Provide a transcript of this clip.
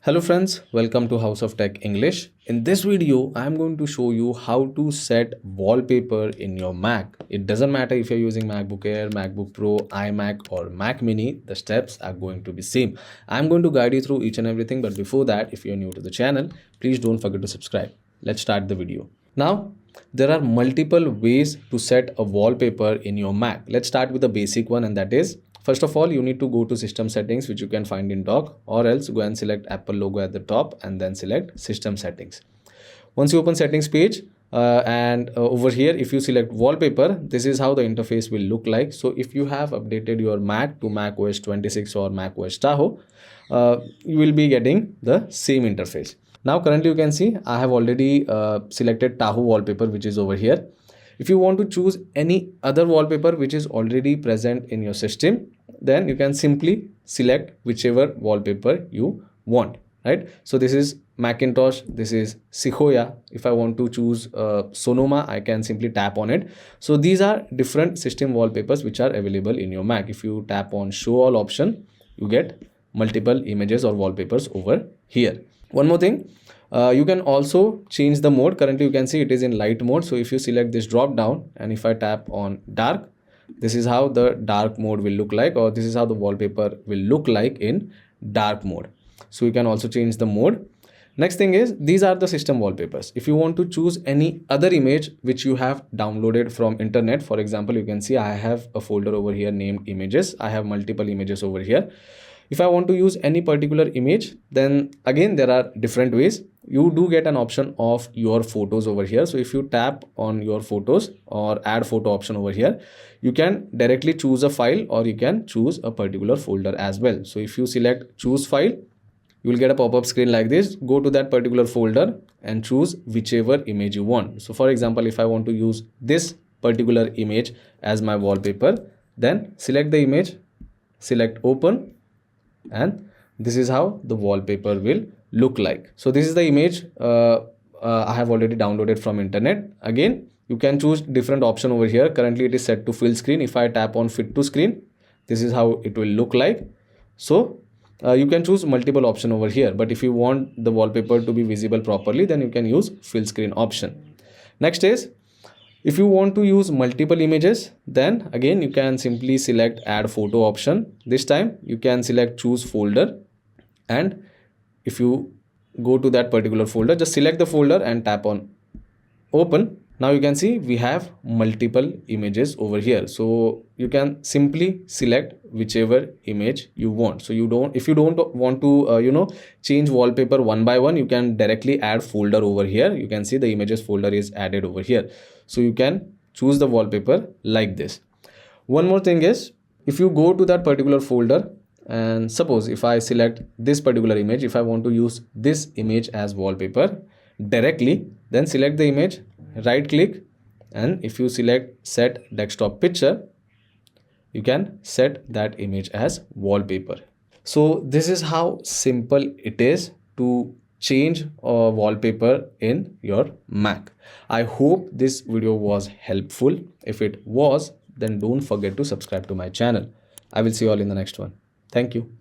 Hello friends, welcome to House of Tech English. In this video, I am going to show you how to set wallpaper in your Mac. It doesn't matter if you're using MacBook Air, MacBook Pro, iMac or Mac Mini, the steps are going to be same. I'm going to guide you through each and everything, but before that, if you're new to the channel, please don't forget to subscribe. Let's start the video. Now, there are multiple ways to set a wallpaper in your Mac. Let's start with the basic one, and that is, first of all, you need to go to system settings, which you can find in dock, or else go and select Apple logo at the top and then select system settings. Once you open settings page over here, if you select wallpaper, this is how the interface will look like. So if you have updated your Mac to macOS 26 or macOS Tahoe, you will be getting the same interface. Now currently you can see I have already selected Tahoe wallpaper, which is over here. If you want to choose any other wallpaper which is already present in your system, then you can simply select whichever wallpaper you want, right? So this is Macintosh, this is Sequoia. If I want to choose Sonoma, I can simply tap on it. So these are different system wallpapers which are available in your Mac. If you tap on show all option, you get multiple images or wallpapers over here. One more thing, you can also change the mode. Currently you can see it is in light mode. So if you select this drop down and if I tap on dark, this is how the dark mode will look like, or this is how the wallpaper will look like in dark mode. So you can also change the mode. Next thing is, these are the system wallpapers. If you want to choose any other image which you have downloaded from internet, for example, you can see I have a folder over here named images. I have multiple images over here. If I want to use any particular image, then again there are different ways. You do get an option of your photos over here. So if you tap on your photos or add photo option over here, you can directly choose a file or you can choose a particular folder as well. So if you select choose file, you will get a pop-up screen like this. Go to that particular folder and choose whichever image you want. So for example, if I want to use this particular image as my wallpaper, then select the image, select open, and this is how the wallpaper will look like. So this is the image I have already downloaded from internet. Again, you can choose different option over here. Currently it is set to fill screen. If I tap on fit to screen, this is how it will look like. So you can choose multiple option over here, but if you want the wallpaper to be visible properly, then you can use fill screen option. Next is, if you want to use multiple images, then again you can simply select add photo option. This time you can select choose folder, and if you go to that particular folder, just select the folder and tap on open. Now you can see we have multiple images over here. So you can simply select whichever image you want. So if you don't want to change wallpaper one by one, you can directly add folder over here. You can see the images folder is added over here. So you can choose the wallpaper like this. One more thing is, if you go to that particular folder, and suppose if I select this particular image, if I want to use this image as wallpaper directly, then select the image, right click, and if you select set desktop picture, you can set that image as wallpaper. So this is how simple it is to change a wallpaper in your Mac. I hope this video was helpful. If it was, then don't forget to subscribe to my channel. I will see you all in the next one. Thank you.